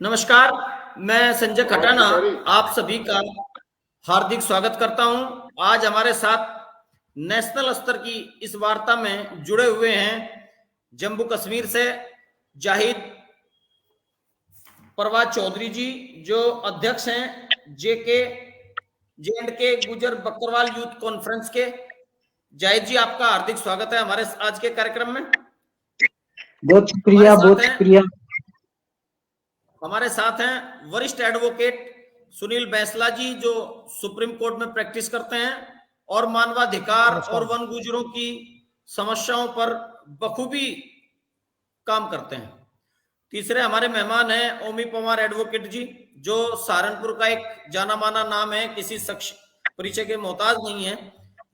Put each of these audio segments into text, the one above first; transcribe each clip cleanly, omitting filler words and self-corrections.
नमस्कार, मैं संजय खटाना आप सभी का हार्दिक स्वागत करता हूं। आज हमारे साथ नेशनल स्तर की इस वार्ता में जुड़े हुए हैं जम्मू कश्मीर से जाहिद परवाज चौधरी जी, जो अध्यक्ष हैं जे&के गुजर बकरवाल यूथ कॉन्फ्रेंस के। जाहिद जी, आपका हार्दिक स्वागत है हमारे आज के कार्यक्रम में। बहुत शुक्रिया, बहुत शुक्रिया। हमारे साथ हैं वरिष्ठ एडवोकेट सुनील बैंसला जी, जो सुप्रीम कोर्ट में प्रैक्टिस करते हैं और मानवाधिकार और वन गुजरों की समस्याओं पर बखूबी काम करते हैं। तीसरे हमारे मेहमान हैं ओमी पवार एडवोकेट जी, जो सहारनपुर का एक जाना माना नाम है, किसी शख्स परिचय के मोहताज नहीं है,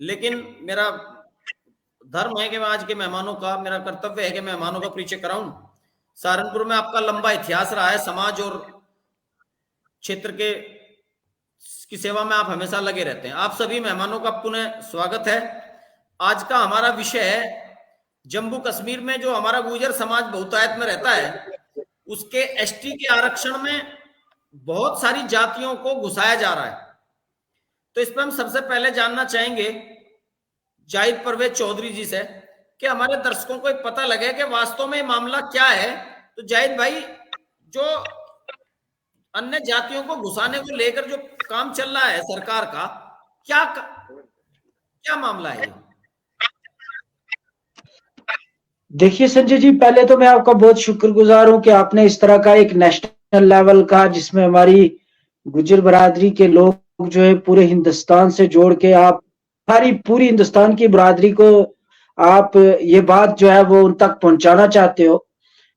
लेकिन मेरा धर्म है कि मैं आज के मेहमानों का, मेरा कर्तव्य है कि मेहमानों का परिचय कराऊं। सहारनपुर में आपका लंबा इतिहास रहा है, समाज और क्षेत्र की सेवा में आप हमेशा लगे रहते हैं। आप सभी मेहमानों का पुनः स्वागत है। आज का हमारा विषय है जम्मू कश्मीर में जो हमारा गुर्जर समाज बहुतायत में रहता है, उसके एसटी के आरक्षण में बहुत सारी जातियों को घुसाया जा रहा है। तो इस पर हम सबसे पहले जानना चाहेंगे जाहिद परवेज चौधरी जी से कि हमारे दर्शकों को पता लगे कि वास्तव में मामला क्या है। तो जाहिद भाई, जो अन्य जातियों को घुसाने को लेकर जो काम चल रहा है सरकार का, क्या मामला है? देखिए संजय जी, पहले तो मैं आपका बहुत शुक्रगुजार हूं कि आपने इस तरह का एक नेशनल लेवल का, जिसमें हमारी गुर्जर बरादरी के लोग जो है पूरे हिंदुस्तान से जोड़ के आप सारी पूरी हिंदुस्तान की बरादरी को आप ये बात जो है वो उन तक पहुंचाना चाहते हो।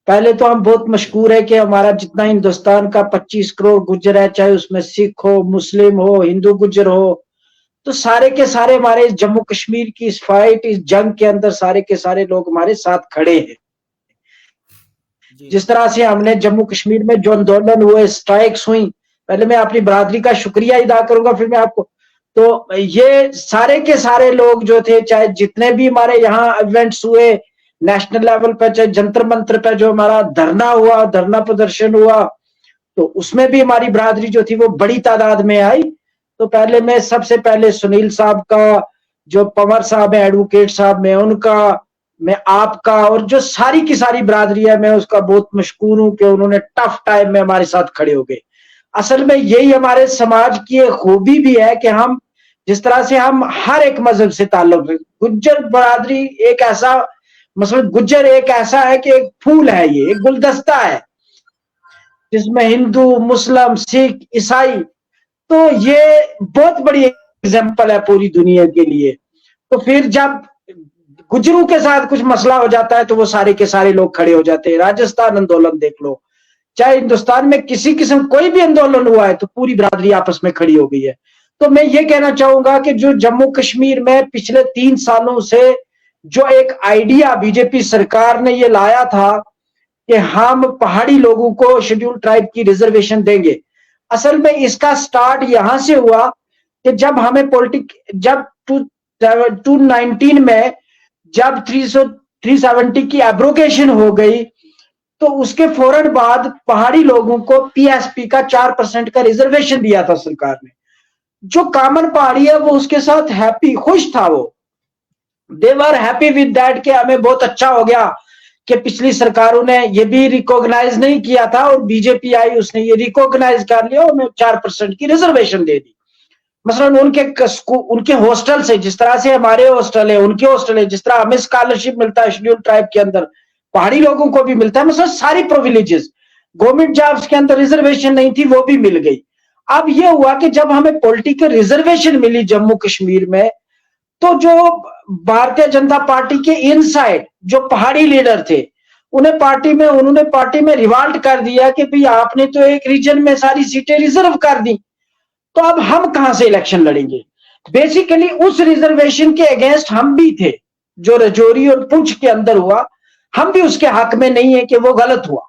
पहले तो हम बहुत मशकूर है कि हमारा जितना हिंदुस्तान का 25 करोड़ गुर्जर है, चाहे उसमें सिख हो, मुस्लिम हो, हिंदू गुर्जर हो, तो सारे के सारे हमारे जम्मू कश्मीर की इस फाइट, इस जंग के अंदर सारे के सारे लोग हमारे साथ खड़े हैं। जिस तरह से हमने जम्मू कश्मीर में जो आंदोलन हुए, स्ट्राइक्स हुई, पहले मैं अपनी बरादरी का शुक्रिया अदा करूंगा, फिर मैं आपको। तो ये सारे के सारे लोग जो थे, चाहे जितने भी हमारे यहाँ इवेंट्स हुए नेशनल लेवल पर, चाहे जंतर मंतर पर जो हमारा धरना हुआ, धरना प्रदर्शन हुआ, तो उसमें भी हमारी बरादरी जो थी वो बड़ी तादाद में आई। तो पहले मैं सबसे पहले सुनील साहब का, जो पंवर साहब है एडवोकेट साहब, मैं उनका, मैं आपका और जो सारी की सारी बरादरी है, मैं उसका बहुत मशकूर हूं कि उन्होंने टफ टाइम में हमारे साथ खड़े हो गए। असल में यही हमारे समाज की एक खूबी भी है कि हम जिस तरह से हम हर एक मजहब से ताल्लुक रखते, गुर्जर बरादरी एक ऐसा, मतलब गुर्जर एक ऐसा है कि एक फूल है, ये एक गुलदस्ता है जिसमें हिंदू, मुस्लिम, सिख, ईसाई, तो ये बहुत बड़ी एग्जाम्पल है पूरी दुनिया के लिए। तो फिर जब गुजरों के साथ कुछ मसला हो जाता है तो वो सारे के सारे लोग खड़े हो जाते हैं। राजस्थान आंदोलन देख लो, चाहे हिंदुस्तान में किसी किस्म कोई भी आंदोलन हुआ है तो पूरी बरादरी आपस में खड़ी हो गई है। तो मैं ये कहना चाहूंगा कि जो जम्मू कश्मीर में पिछले 3 सालों से जो एक आइडिया बीजेपी सरकार ने ये लाया था कि हम पहाड़ी लोगों को शेड्यूल ट्राइब की रिजर्वेशन देंगे, असल में इसका स्टार्ट यहां से हुआ कि जब हमें जब 2019 में जब 370 की एब्रोगेशन हो गई, तो उसके फौरन बाद पहाड़ी लोगों को पीएसपी का 4% का रिजर्वेशन दिया था सरकार ने। जो कॉमन पहाड़ी है वो उसके साथ हैप्पी, खुश था, वो दे वर हैप्पी विद दैट कि हमें बहुत अच्छा हो गया कि पिछली सरकारों ने ये भी रिकॉग्नाइज नहीं किया था और बीजेपी आई, उसने ये रिकॉग्नाइज कर लिया और हमें 4% की रिजर्वेशन दे दी। मसलन उनके हॉस्टल से, जिस तरह से हमारे हॉस्टल है, उनके हॉस्टल है, जिस तरह हमें स्कॉलरशिप मिलता है शेड्यूल ट्राइब के अंदर, पहाड़ी लोगों को भी मिलता है। मतलब सारी प्रिविलेजेस, गवर्नमेंट जॉब्स के अंदर रिजर्वेशन नहीं थी, वो भी मिल गई। अब ये हुआ कि जब हमें पॉलिटिकल रिजर्वेशन मिली जम्मू कश्मीर में, तो जो भारतीय जनता पार्टी के इनसाइड जो पहाड़ी लीडर थे, उन्होंने पार्टी में रिवॉल्ट कर दिया कि भाई आपने तो एक रीजन में सारी सीटें रिजर्व कर दी, तो अब हम कहां से इलेक्शन लड़ेंगे। बेसिकली उस रिजर्वेशन के अगेंस्ट हम भी थे, जो रजौरी और पुंछ के अंदर हुआ, हम भी उसके हक में नहीं है कि वो गलत हुआ।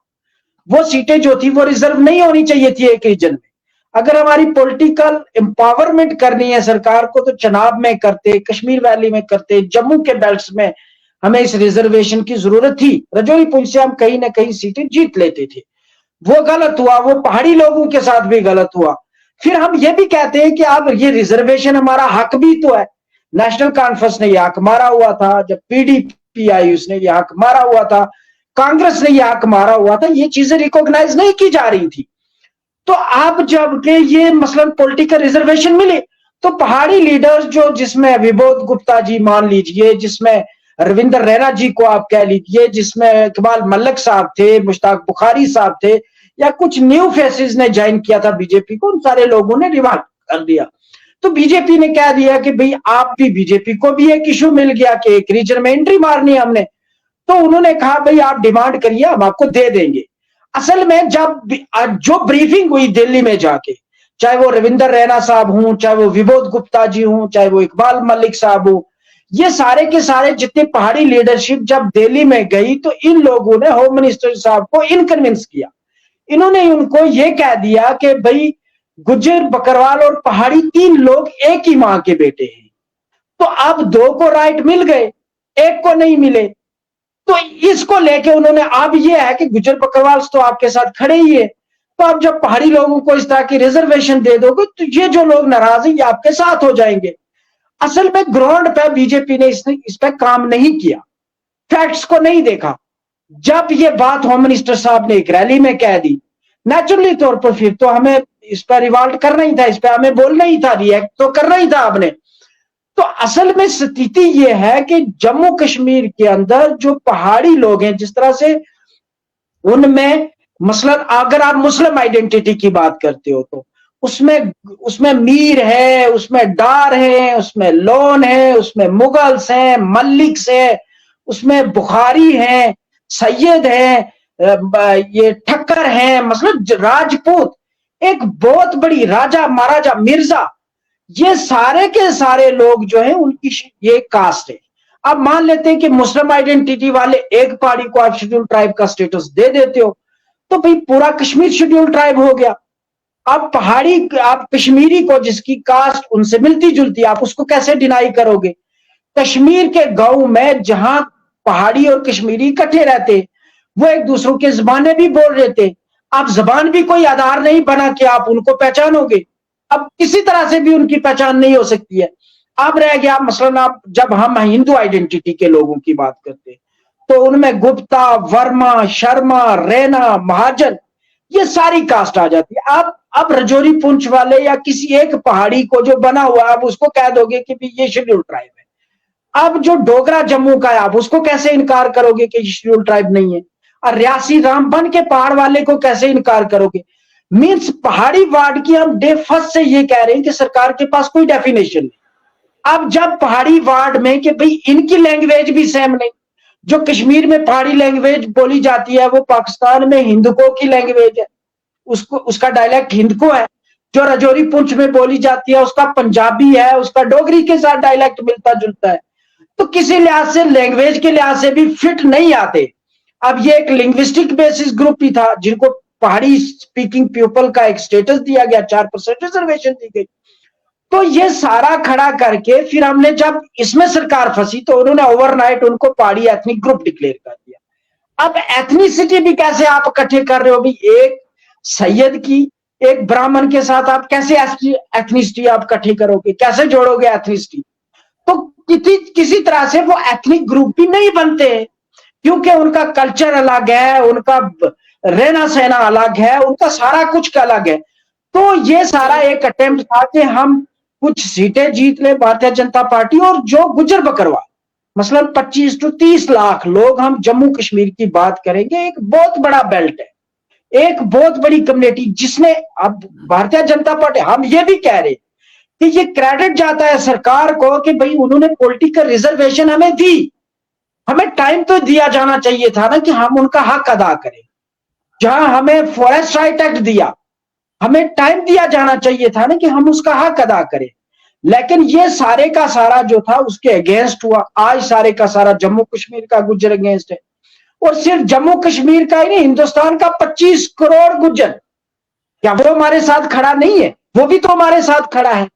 वो सीटें जो थी वो रिजर्व नहीं होनी चाहिए थी एक रीजन में। अगर हमारी पॉलिटिकल एम्पावरमेंट करनी है सरकार को, तो चनाब में करते, कश्मीर वैली में करते, जम्मू के बेल्ट्स में हमें इस रिजर्वेशन की जरूरत थी, रजौरी पुंछ से हम कहीं ना कहीं सीटें जीत लेते थे। वो गलत हुआ, वो पहाड़ी लोगों के साथ भी गलत हुआ। फिर हम ये भी कहते हैं कि अब ये रिजर्वेशन हमारा हक भी तो है। नेशनल कॉन्फ्रेंस ने यह हक मारा हुआ था, जब पीडीपी आई उसने यह हक मारा हुआ था, कांग्रेस ने यह हक मारा हुआ था, ये चीजें रिकॉग्नाइज नहीं की जा रही थी। तो अब जब के ये मसलन पॉलिटिकल रिजर्वेशन मिले, तो पहाड़ी लीडर्स जो, जिसमें विबोध गुप्ता जी मान लीजिए, जिसमें रविंद्र रैना जी को आप कह लीजिए, जिसमें इकबाल मलिक साहब थे, मुश्ताक बुखारी साहब थे, या कुछ न्यू फेसेस ने ज्वाइन किया था बीजेपी को, उन सारे लोगों ने रिमार्क कर दिया। तो बीजेपी ने कह दिया कि भाई आप भी, बीजेपी को भी एक इशू मिल गया कि एक रीजन में एंट्री मारनी है हमने। तो उन्होंने कहा भाई आप डिमांड करिए, हम आपको दे देंगे। असल में जब जो ब्रीफिंग हुई दिल्ली में जाके, चाहे वो रविंद्र रैना साहब हूं, चाहे वो विबोध गुप्ता जी हूं, चाहे वो इकबाल मलिक साहब हो, ये सारे के सारे जितने पहाड़ी लीडरशिप जब दिल्ली में गई, तो इन लोगों ने होम मिनिस्टर साहब को इनकन्विंस किया। इन्होंने उनको ये कह दिया कि भाई गुज्जर, बकरवाल और पहाड़ी 3 लोग एक ही मां के बेटे हैं। तो अब 2 को राइट मिल गए, 1 को नहीं मिले। तो इसको लेके उन्होंने, अब ये है कि गुज्जर बकरवाल तो आपके साथ खड़े ही है, तो अब जब पहाड़ी लोगों को इस तरह की रिजर्वेशन दे दोगे, तो ये जो लोग नाराज हैं ये आपके साथ हो जाएंगे। असल में ग्राउंड पे बीजेपी ने इस पे काम नहीं किया, फैक्ट्स को नहीं देखा। जब ये बात होम मिनिस्टर साहब ने एक रैली में कह दी, नेचुरली तौर पर फिर तो हमें इस पर रिवॉल्ट करना ही था, इस पर हमें बोलना ही था, रिएक्ट तो करना ही था आपने। तो असल में स्थिति यह है कि जम्मू कश्मीर के अंदर जो पहाड़ी लोग हैं, जिस तरह से उनमें मसलन अगर आप मुस्लिम आइडेंटिटी की बात करते हो, तो उसमें मीर है, उसमें डार है, उसमें लोन है, उसमें मुगल्स हैं, मल्लिक्स है, उसमें बुखारी हैं, सैयद हैं, ये ठक्कर हैं, मतलब राजपूत, एक बहुत बड़ी राजा, महाराजा, मिर्जा, ये सारे के सारे लोग जो हैं उनकी ये कास्ट है। अब मान लेते हैं कि मुस्लिम आइडेंटिटी वाले एक पहाड़ी को आप शेड्यूल ट्राइब का स्टेटस दे देते हो, तो भाई पूरा कश्मीर शेड्यूल ट्राइब हो गया। अब पहाड़ी, आप कश्मीरी को जिसकी कास्ट उनसे मिलती जुलती, आप उसको कैसे डिनाई करोगे? कश्मीर के गांव में जहां पहाड़ी और कश्मीरी इकट्ठे रहते, वो एक दूसरों के जबानें भी बोल रहे थे, आप जबान भी कोई आधार नहीं बना कि आप उनको पहचानोगे। अब किसी तरह से भी उनकी पहचान नहीं हो सकती है। अब रह गया मसलन, आप जब हम हिंदू आइडेंटिटी के लोगों की बात करते हैं, तो उनमें गुप्ता, वर्मा, शर्मा, रैना, महाजन, ये सारी कास्ट आ जाती है। आप अब रजौरी पुंछ वाले या किसी एक पहाड़ी को जो बना हुआ, आप उसको कह दोगे कि भी ये शेड्यूल ट्राइब है। अब जो डोगरा जम्मू का है, आप उसको कैसे इनकार करोगे कि शेड्यूल ट्राइब नहीं है? और रियासी रामबन के पहाड़ वाले को कैसे इनकार करोगे? मीन्स पहाड़ी वार्ड की हम डे फर्स्ट से ये कह रहे हैं कि सरकार के पास कोई डेफिनेशन नहीं। अब जब पहाड़ी वार्ड में कि भाई इनकी लैंग्वेज भी सेम नहीं, जो कश्मीर में पहाड़ी लैंग्वेज बोली जाती है वो पाकिस्तान में हिंदुओं की लैंग्वेज है, उसको उसका डायलेक्ट हिंदको है। जो रजौरी पुंछ में बोली जाती है उसका पंजाबी है, उसका डोगरी के साथ डायलेक्ट मिलता जुलता है। तो किसी लिहाज से, लैंग्वेज के लिहाज से भी फिट नहीं आते। अब ये एक लिंग्विस्टिक बेसिस ग्रुप ही था जिनको पहाड़ी स्पीकिंग पीपल का एक स्टेटस दिया गया, 4% रिजर्वेशन दी गई। तो ये सारा खड़ा करके फिर हमने, जब इसमें सरकार फंसी, तो उन्होंने ओवरनाइट उनको पहाड़ी एथनिक ग्रुप डिक्लेयर कर दिया। अब एथनिसिटी भी कैसे आप इकट्ठे कर रहे हो भी? एक सैयद की, एक ब्राह्मण के साथ आप कैसे एथनिसिटी आप इकट्ठी करोगे, कैसे जोड़ोगे एथनिसिटी? तो किसी तरह से वो एथनिक ग्रुप भी नहीं बनते, क्योंकि उनका कल्चर अलग है, उनका रहना सहना अलग है, उनका सारा कुछ अलग है। तो ये सारा एक अटेम्प्ट था कि हम कुछ सीटें जीत ले भारतीय जनता पार्टी, और जो गुज्जर बकरवाल मसलन 25 to 30 लाख लोग, हम जम्मू कश्मीर की बात करेंगे, एक बहुत बड़ा बेल्ट है, एक बहुत बड़ी कम्युनिटी, जिसने, अब भारतीय जनता पार्टी, हम ये भी कह रहे कि ये क्रेडिट जाता है सरकार को कि भाई उन्होंने पॉलिटिकल रिजर्वेशन हमें दी, हमें टाइम तो दिया जाना चाहिए था ना कि हम उनका हक अदा करें। जहां हमें फॉरेस्ट राइट एक्ट दिया, हमें टाइम दिया जाना चाहिए था ना कि हम उसका हक अदा करें। लेकिन ये सारे का सारा जो था उसके अगेंस्ट हुआ। आज सारे का सारा जम्मू कश्मीर का गुज्जर अगेंस्ट है, और सिर्फ जम्मू कश्मीर का ही नहीं, हिंदुस्तान का 25 करोड़ गुज्जर, क्या वो हमारे साथ खड़ा नहीं है? वो भी तो हमारे साथ खड़ा है।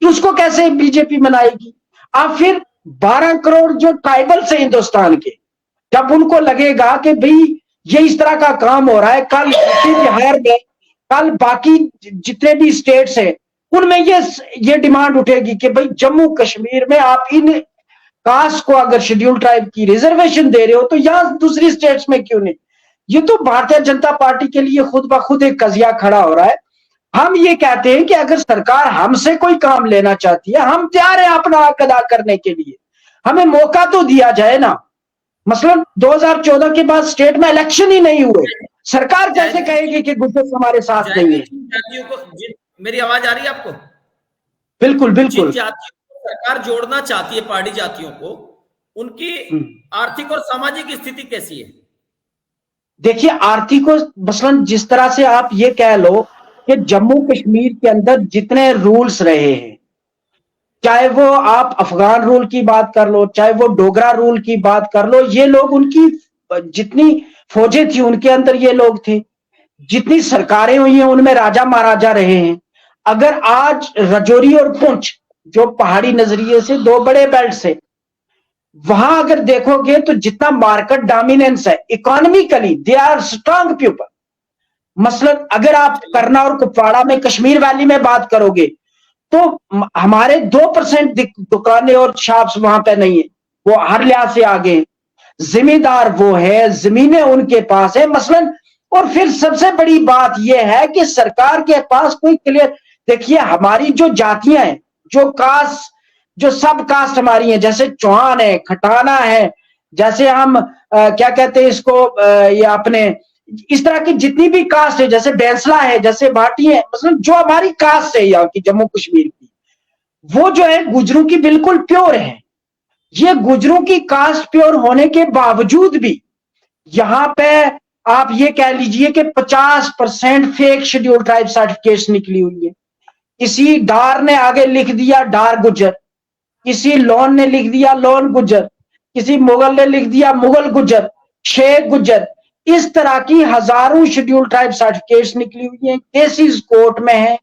उसको कैसे बीजेपी मनाएगी? अब फिर 12 करोड़ जो ट्राइबल्स है हिंदुस्तान के, जब उनको लगेगा कि भाई ये इस तरह का काम हो रहा है, कल बिहार में, कल बाकी जितने भी स्टेट्स हैं उनमें ये डिमांड उठेगी कि भाई जम्मू कश्मीर में आप इन कास्ट को अगर शेड्यूल ट्राइब की रिजर्वेशन दे रहे हो तो यहां दूसरी स्टेट्स में क्यों नहीं। ये तो भारतीय जनता पार्टी के लिए खुद ब खुद एक कजिया खड़ा हो रहा है। हम ये कहते हैं कि अगर सरकार हमसे कोई काम लेना चाहती है, हम तैयार है अपना हक अदा करने के लिए, हमें मौका तो दिया जाए ना। मसलन 2014 के बाद स्टेट में इलेक्शन ही नहीं हुए, सरकार कैसे कहेगी कि गुजर हमारे साथ नहीं है। जातियों को, मेरी आवाज आ रही है आपको? बिल्कुल जिन बिल्कुल। जातियों को सरकार जोड़ना चाहती है, पहाड़ी जातियों को, उनकी आर्थिक और सामाजिक स्थिति कैसी है? देखिए आर्थिक और मसलन जिस तरह से आप ये कह लो कि जम्मू कश्मीर के अंदर जितने रूल्स रहे हैं, चाहे वो आप अफगान रूल की बात कर लो, चाहे वो डोगरा रूल की बात कर लो, ये लोग उनकी जितनी फौजें थी उनके अंदर ये लोग थे, जितनी सरकारें हुई हैं उनमें राजा महाराजा रहे हैं। अगर आज रजौरी और पुंछ जो पहाड़ी नजरिए से दो बड़े बेल्ट से, वहां अगर देखोगे तो जितना मार्केट डोमिनेंस है economically they are strong people. मसलन अगर आप करना और कुपवाड़ा में कश्मीर वैली में बात करोगे तो हमारे 2% दुकानें और शॉप्स वहां पे नहीं है, वो हर लिहाज से आगे हैं। जिम्मेदार वो है, जमीनें उनके पास है मसलन। और फिर सबसे बड़ी बात यह है कि सरकार के पास कोई क्लियर, देखिए हमारी जो जातियां हैं, जो कास्ट, जो सब कास्ट हमारी है, जैसे चौहान है, खटाना है, जैसे हम क्या कहते हैं इसको, ये अपने इस तरह की जितनी भी कास्ट है, जैसे बैंसला है, जैसे भाटी है, मतलब जो हमारी कास्ट है यहाँ की जम्मू कश्मीर की, वो जो है गुजरों की बिल्कुल प्योर है। ये गुजरों की कास्ट प्योर होने के बावजूद भी यहाँ पे आप ये कह लीजिए कि 50% फेक शेड्यूल ट्राइब सर्टिफिकेशन निकली हुई है। किसी डार ने आगे लिख दिया डार गुजर, किसी लोन ने लिख दिया लोन गुजर, किसी मुगल ने लिख दिया मुगल गुजर, शेख गुजर। इस तरह की हजारों शेड्यूल ट्राइब सर्टिफिकेट निकली हुई है, केसेस कोर्ट में है।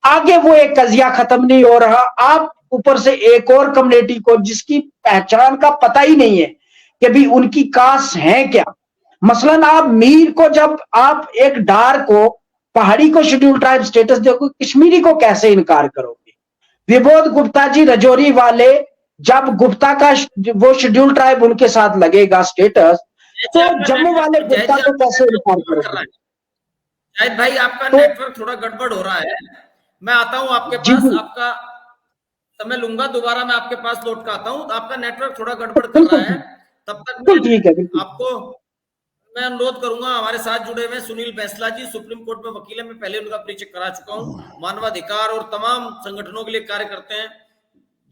आगे वो एक कजिया खत्म नहीं हो रहा। आप ऊपर से एक और कम्युनिटी को जिसकी पहचान का पता ही नहीं है कि भी उनकी कास्ट है क्या। मसलन आप मीर को, जब आप एक डार को, पहाड़ी को शेड्यूल ट्राइब स्टेटस दोगे, कश्मीरी को कैसे इनकार करोगे। विबोध गुप्ता जी रजौरी वाले, जब गुप्ता का वो शेड्यूल ट्राइब उनके साथ लगेगा स्टेटस, तो जम्मू वाले गुप्ता को कैसे इनकार करेंगे। शायद भाई आपका नेटवर्क थोड़ा गड़बड़ हो रहा है, मैं आता हूं आपके पास, आपका समय लूंगा, दोबारा मैं आपके पास लौट कर आता हूं। आपका नेटवर्क थोड़ा गड़बड़ कर रहा है, तब तक मैं आपको मैं अनुरोध करूंगा, हमारे साथ जुड़े हुए सुनील बैंसला जी, सुप्रीम कोर्ट में वकील है, मैं पहले उनका परिचय करा चुका हूं, मानवाधिकार और तमाम संगठनों के लिए कार्य करते हैं।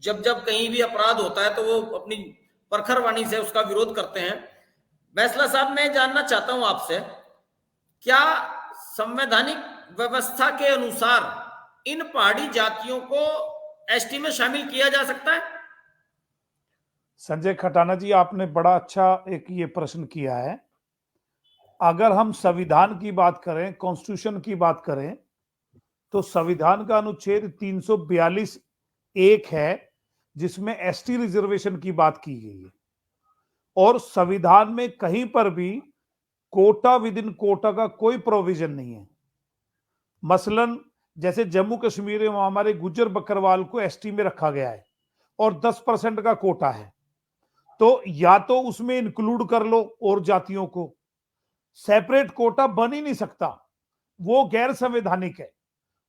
जब जब कहीं भी अपराध होता है तो वो अपनी प्रखर वाणी से उसका विरोध करते हैं। बैंसला साहब, मैं जानना चाहता हूं आपसे, क्या संवैधानिक व्यवस्था के अनुसार इन पहाड़ी जातियों को एसटी में शामिल किया जा सकता है? संजय खटाना जी, आपने बड़ा अच्छा एक ये प्रश्न किया है। अगर हम संविधान की बात करें, कॉन्स्टिट्यूशन की बात करें, तो संविधान का अनुच्छेद 342 एक है जिसमें एसटी रिजर्वेशन की बात की गई है, और संविधान में कहीं पर भी कोटा विद इन कोटा का कोई प्रोविजन नहीं है। मसलन जैसे जम्मू कश्मीर में हमारे गुज्जर बकरवाल को एसटी में रखा गया है और 10% का कोटा है, तो या तो उसमें इंक्लूड कर लो और जातियों को, सेपरेट कोटा बन ही नहीं सकता, वो गैर संवैधानिक है।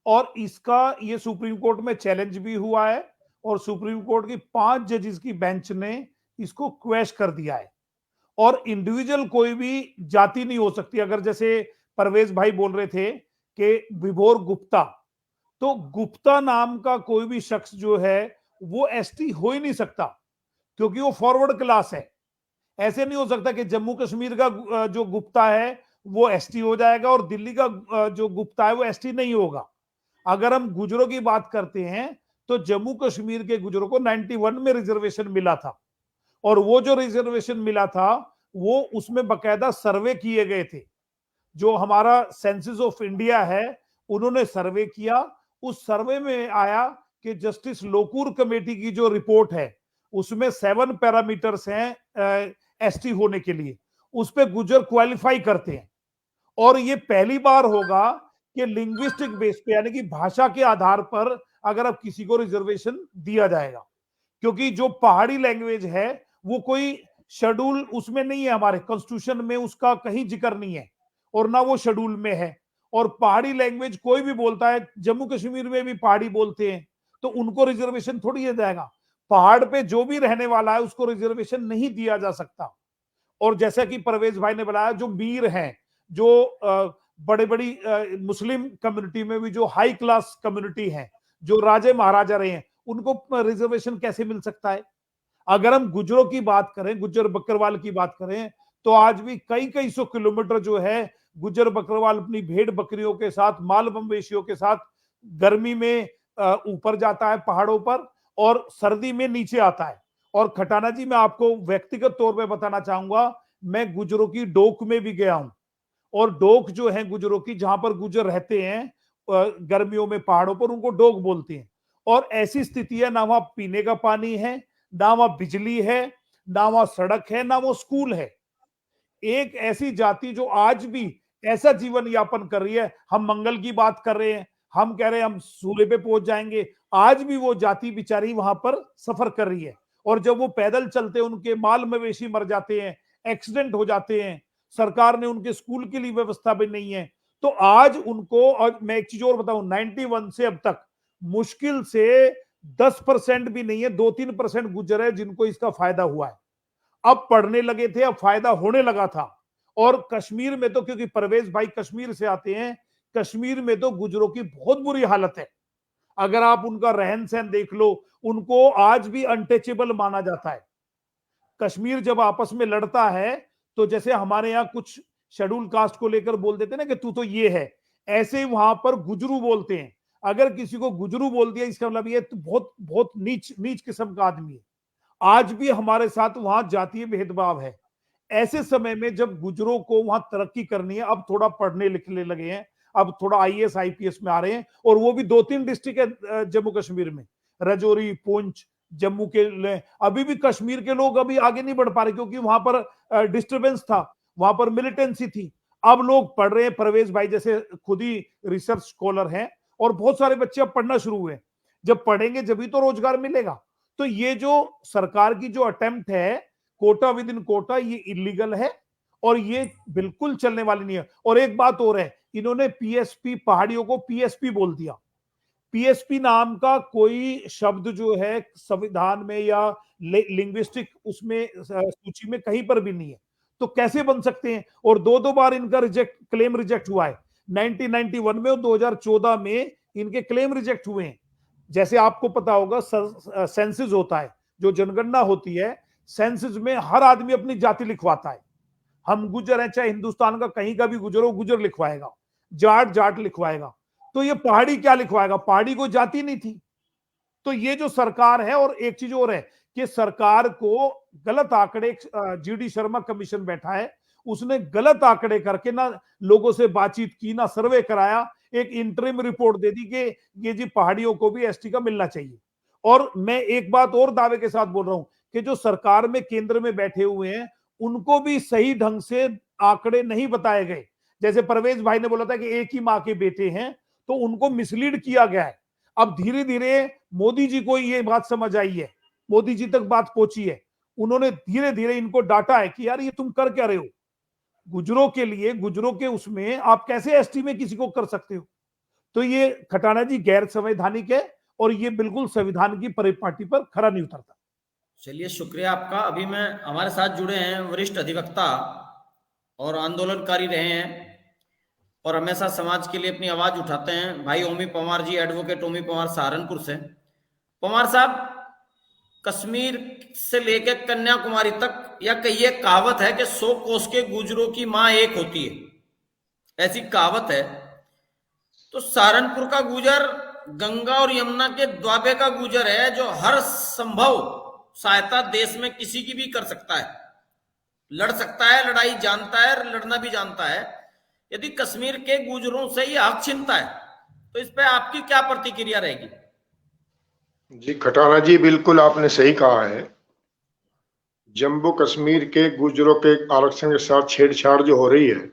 और इसका ये सुप्रीम कोर्ट में चैलेंज भी हुआ है और सुप्रीम कोर्ट की 5 जजेस की बेंच ने इसको क्वेश कर दिया है। और इंडिविजुअल कोई भी जाति नहीं हो सकती। अगर जैसे परवेज भाई बोल रहे थे कि विभोर गुप्ता, तो गुप्ता नाम का कोई भी शख्स जो है वो एसटी हो ही नहीं सकता, क्योंकि वो फॉरवर्ड क्लास है। ऐसे नहीं हो सकता कि जम्मू कश्मीर का जो गुप्ता है वो एसटी हो जाएगा और दिल्ली का जो गुप्ता है वो एसटी नहीं होगा। अगर हम गुजरों की बात करते हैं तो जम्मू कश्मीर के गुजरों को 91 में रिजर्वेशन मिला था, और वो जो रिजर्वेशन मिला था वो उसमें बकायदा सर्वे किए गए थे। जो हमारा सेंसस ऑफ इंडिया है उन्होंने सर्वे किया, उस सर्वे में आया कि जस्टिस लोकूर कमेटी की जो रिपोर्ट है उसमें 7 पैरामीटर्स हैं एसटी होने के लिए, उस पे गुजर क्वालिफाई करते हैं। और ये पहली बार होगा कि लिंग्विस्टिक बेस पे यानी कि भाषा के आधार पर अगर अब किसी को रिजर्वेशन दिया जाएगा, क्योंकि जो पहाड़ी लैंग्वेज है वो कोई शेड्यूल उसमें नहीं है, हमारे कॉन्स्टिट्यूशन में उसका कहीं जिक्र नहीं है और ना वो शेड्यूल में है। और पहाड़ी लैंग्वेज कोई भी बोलता है, जम्मू कश्मीर में भी पहाड़ी बोलते हैं, तो उनको रिजर्वेशन थोड़ी दिया जाएगा। पहाड़ पे जो भी रहने वाला है उसको रिजर्वेशन नहीं दिया जा सकता। और जैसा कि परवेज भाई ने बताया, जो मीर हैं, जो बड़े बड़ी मुस्लिम कम्युनिटी में भी जो हाई क्लास कम्युनिटी है, जो राजे महाराजा रहे हैं, उनको रिजर्वेशन कैसे मिल सकता है? अगर हम गुजरों की बात करें, गुज्जर बकरवाल की बात करें, तो आज भी कई कई सौ किलोमीटर जो है गुज्जर बकरवाल अपनी भेड़ बकरियों के साथ, माल मवेशियों के साथ गर्मी में ऊपर जाता है पहाड़ों पर और सर्दी में नीचे आता है। और खटाना जी, मैं आपको व्यक्तिगत तौर पे बताना चाहूंगा, मैं गुजरों की डोक में भी गया हूं। और डोक जो है गुजरों की, जहां पर गुजर रहते हैं गर्मियों में पहाड़ों पर, उनको डोक बोलते हैं। और ऐसी स्थिति है, ना वहां पीने का पानी है, ना वहां बिजली है, ना वहां सड़क है, ना वो स्कूल है। एक ऐसी जाति जो आज भी ऐसा जीवन यापन कर रही है। हम मंगल की बात कर रहे हैं, हम कह रहे हैं हम सूर्य पे पहुंच जाएंगे, आज भी वो जाति बेचारी वहां पर सफर कर रही है। और जब वो पैदल चलते हैं, उनके माल मवेशी मर जाते हैं, एक्सीडेंट हो जाते हैं, सरकार ने उनके स्कूल के लिए व्यवस्था भी नहीं है। तो आज उनको, और मैं एक चीज और बताऊं, 91 से अब तक मुश्किल से 10% भी नहीं है, 2-3% गुजर है जिनको इसका फायदा हुआ है। अब पढ़ने लगे थे, अब फायदा होने लगा था। और कश्मीर में तो, क्योंकि परवेज भाई कश्मीर से आते हैं, कश्मीर में तो गुजरों की बहुत बुरी हालत है। अगर आप उनका रहन सहन देख लो, उनको आज भी अनटचेबल माना जाता है। कश्मीर जब आपस में लड़ता है, तो जैसे हमारे यहाँ कुछ शेड्यूल कास्ट को लेकर बोल देते ना कि तू तो ये है, ऐसे ही वहां पर गुजरू बोलते हैं। अगर किसी को गुजरू बोल दिया, इसका मतलब ये तो बहुत बहुत नीच नीच किस्म का आदमी है। आज भी हमारे साथ वहां जातीय भेदभाव है। ऐसे समय में जब गुजरों को वहां तरक्की करनी है, अब थोड़ा पढ़ने लिखने लगे हैं, अब थोड़ा आईएएस आईपीएस में आ रहे हैं, और वो भी 2-3 डिस्ट्रिक्ट है जम्मू कश्मीर में, रजौरी, पुंछ, जम्मू के। अभी भी कश्मीर के लोग अभी आगे नहीं बढ़ पा रहे, क्योंकि वहां पर डिस्टर्बेंस था, वहां पर मिलिटेंसी थी। अब लोग पढ़ रहे हैं, परवेज भाई जैसे खुद ही रिसर्च स्कॉलर हैं, और बहुत सारे बच्चे अब पढ़ना शुरू हुए। जब पढ़ेंगे जब तो रोजगार मिलेगा। तो ये जो सरकार की जो अटेम्प्ट है कोटा विद इन कोटा, ये इलीगल है और ये बिल्कुल चलने वाली नहीं है। और एक बात और है, इन्होंने पीएसपी, पहाड़ियों को पीएसपी बोल दिया। पीएसपी नाम का कोई शब्द जो है संविधान में या लिंग्विस्टिक उसमें सूची में कहीं पर भी नहीं है, तो कैसे बन सकते हैं? और 2-2 बार इनका क्लेम रिजेक्ट हुआ है, 1991 में और 2014 में इनके क्लेम रिजेक्ट हुए हैं। जैसे आपको पता होगा, सेंसस होता है, जो जनगणना होती है, सेंसस में हर आदमी अपनी जाति लिखवाता है। हम गुजर हैं, चाहे हिंदुस्तान का कहीं का भी गुजर हो, गुजर लिखवाएगा, जाट जाट लिखवाएगा। तो ये पहाड़ी क्या लिखवाएगा? पहाड़ी को जाति नहीं थी। तो ये जो सरकार है, और एक चीज और है कि सरकार को गलत आंकड़े, जीडी शर्मा कमीशन बैठा है, उसने गलत आंकड़े करके ना लोगों से बातचीत की, ना सर्वे कराया, एक इंटरिम रिपोर्ट दे दी कि ये जी पहाड़ियों को भी एसटी का मिलना चाहिए। और मैं एक बात और दावे के साथ बोल रहा हूं कि जो सरकार में केंद्र में बैठे हुए हैं, उनको भी सही ढंग से आंकड़े नहीं बताए गए। जैसे परवेज भाई ने बोला था कि एक ही मां के बेटे हैं, तो उनको मिसलीड किया गया है। अब धीरे धीरे मोदी जी को ये बात समझ आई है, मोदी जी तक बात पहुंची है, उन्होंने धीरे धीरे इनको डांटा है कि यार ये तुम कर क्या रहे हो, गुजरों के लिए, गुजरों के उसमें आप कैसे एसटी में किसी को कर सकते हो? तो ये खटाना जी गैर संवैधानिक है और ये बिल्कुल संविधान की परिपाटी पर खरा नहीं उतरता। चलिए, शुक्रिया आपका। अभी मैं, हमारे साथ जुड़े हैं वरिष्ठ अधिवक्ता और आंदोलनकारी रहे हैं और हमेशा समाज के लिए अपनी आवाज उठाते हैं, भाई ओमी पंवार जी, एडवोकेट ओमी पंवार सहारनपुर से। पंवार साहब, कश्मीर से लेकर कन्याकुमारी तक, या कहिए कहावत है कि 100 कोस के गुजरों की मां एक होती है, ऐसी कहावत है। तो सहारनपुर का गुजर गंगा और यमुना के द्वाबे का गुजर है, जो हर संभव सहायता देश में किसी की भी कर सकता है, लड़ सकता है, लड़ाई जानता है, लड़ना भी जानता है। यदि कश्मीर के गुजरों से ही हक छीनता है, तो इस पे आपकी क्या प्रतिक्रिया रहेगी? जी खटाना जी, बिल्कुल आपने सही कहा है जम्मू कश्मीर के गुर्जरों के आरक्षण के साथ छेड़छाड़ जो हो रही है,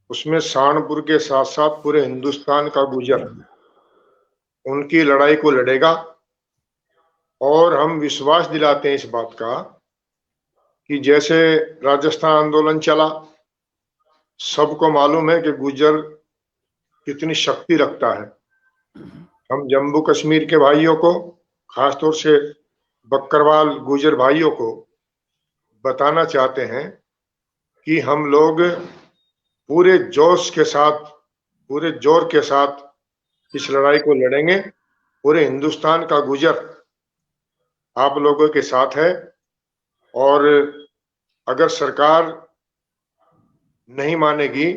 उसमें सहारनपुर के साथ साथ पूरे हिंदुस्तान का गुर्जर उनकी लड़ाई को लड़ेगा। और हम विश्वास दिलाते हैं इस बात का कि जैसे राजस्थान आंदोलन चला, सबको मालूम है कि गुर्जर कितनी शक्ति रखता है। हम जम्मू कश्मीर के भाइयों को, खासतौर से बकरवाल गुर्जर भाइयों को बताना चाहते हैं कि हम लोग पूरे जोश के साथ, पूरे जोर के साथ इस लड़ाई को लड़ेंगे। पूरे हिंदुस्तान का गुर्जर आप लोगों के साथ है, और अगर सरकार नहीं मानेगी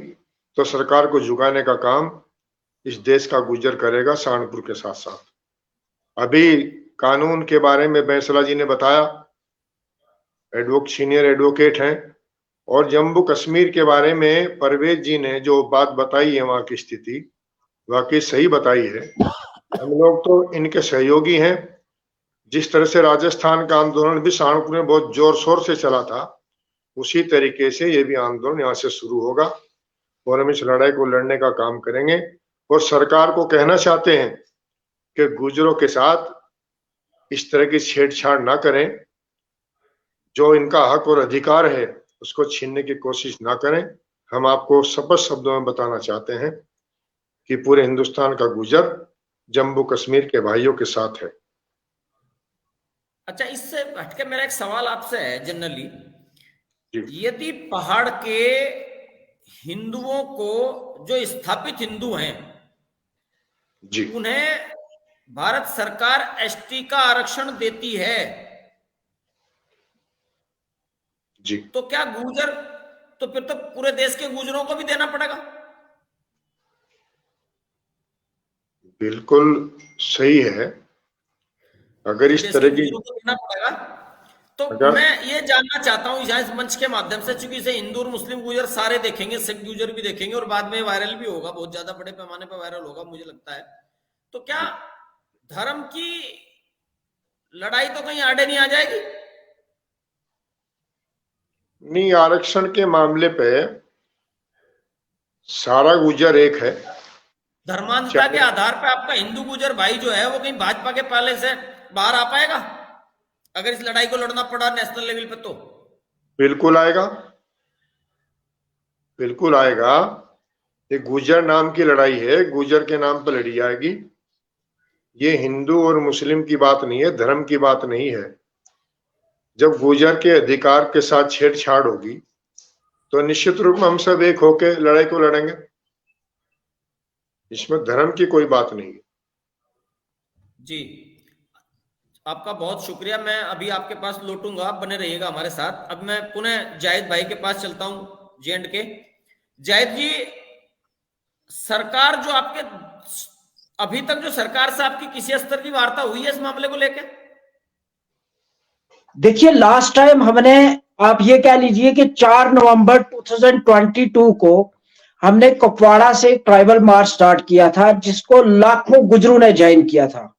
तो सरकार को झुकाने का काम इस देश का गुर्जर करेगा, सहारनपुर के साथ साथ। अभी कानून के बारे में बैंसला जी ने बताया, सीनियर एडवोकेट हैं, और जम्मू कश्मीर के बारे में परवेज जी ने जो बात बताई है, वहां की स्थिति वाकई सही बताई है। हम लोग तो इनके सहयोगी हैं। जिस तरह से राजस्थान का आंदोलन भी सहारनपुर में बहुत जोर शोर से चला था, उसी तरीके से ये भी आंदोलन यहाँ से शुरू होगा, और हम इस लड़ाई को लड़ने का काम करेंगे। और सरकार को कहना चाहते हैं कि गुर्जरों के साथ इस तरह की छेड़छाड़ ना करें, जो इनका हक और अधिकार है उसको छीनने की कोशिश ना करें। हम आपको स्पष्ट शब्दों में बताना चाहते हैं कि पूरे हिंदुस्तान का गुर्जर जम्मू कश्मीर के भाइयों के साथ है। अच्छा, इससे हटके मेरा एक सवाल आपसे है जनरली, जी। यदि पहाड़ के हिंदुओं को, जो स्थापित हिंदू हैं, जी उन्हें भारत सरकार एसटी का आरक्षण देती है, जी, तो क्या गुर्जर, तो फिर तो पूरे देश के गुर्जरों को भी देना पड़ेगा? बिल्कुल सही है। अगर इस तरह की, गुर्जरों को देना पड़ेगा। तो अगर मैं ये जानना चाहता हूं इस मंच के माध्यम से, चूंकि इसे हिंदू और मुस्लिम गुर्जर सारे देखेंगे, सिख गुर्जर भी देखेंगे, और बाद में वायरल भी होगा, बहुत ज्यादा बड़े पैमाने पर वायरल होगा मुझे लगता है। तो क्या धर्म की लड़ाई तो कहीं आड़े नहीं आ जाएगी? नहीं, आरक्षण के मामले पे सारा गुर्जर एक है। धर्मांधता के आधार पर आपका हिंदू गुर्जर भाई जो है वो कहीं भाजपा के पाले से बाहर आ पाएगा अगर इस लड़ाई को लड़ना पड़ा नेशनल लेवल पे? तो बिल्कुल आएगा, बिल्कुल आएगा। ये गुर्जर नाम की लड़ाई है, गुर्जर के नाम पर लड़ी जाएगी। ये हिंदू और मुस्लिम की बात नहीं है, धर्म की बात नहीं है। जब गुर्जर के अधिकार के साथ छेड़छाड़ होगी तो निश्चित रूप में हम सब एक होकर लड़ाई को लड़ेंगे। इसमें धर्म की कोई बात नहीं है। जी, आपका बहुत शुक्रिया। मैं अभी आपके पास लौटूंगा, आप बने रहिएगा हमारे साथ। अब मैं पुनः जाहिद भाई के पास चलता हूं, जे&के के। जाहिद जी, सरकार जो आपके, अभी तक जो सरकार से आपकी किसी स्तर की वार्ता हुई है इस मामले को लेकर? देखिए, लास्ट टाइम हमने, आप ये कह लीजिए कि 4 नवंबर 2022 को हमने कुपवाड़ा से ट्राइबल मार्च स्टार्ट किया था, जिसको लाखों गुजरों ने ज्वाइन किया था।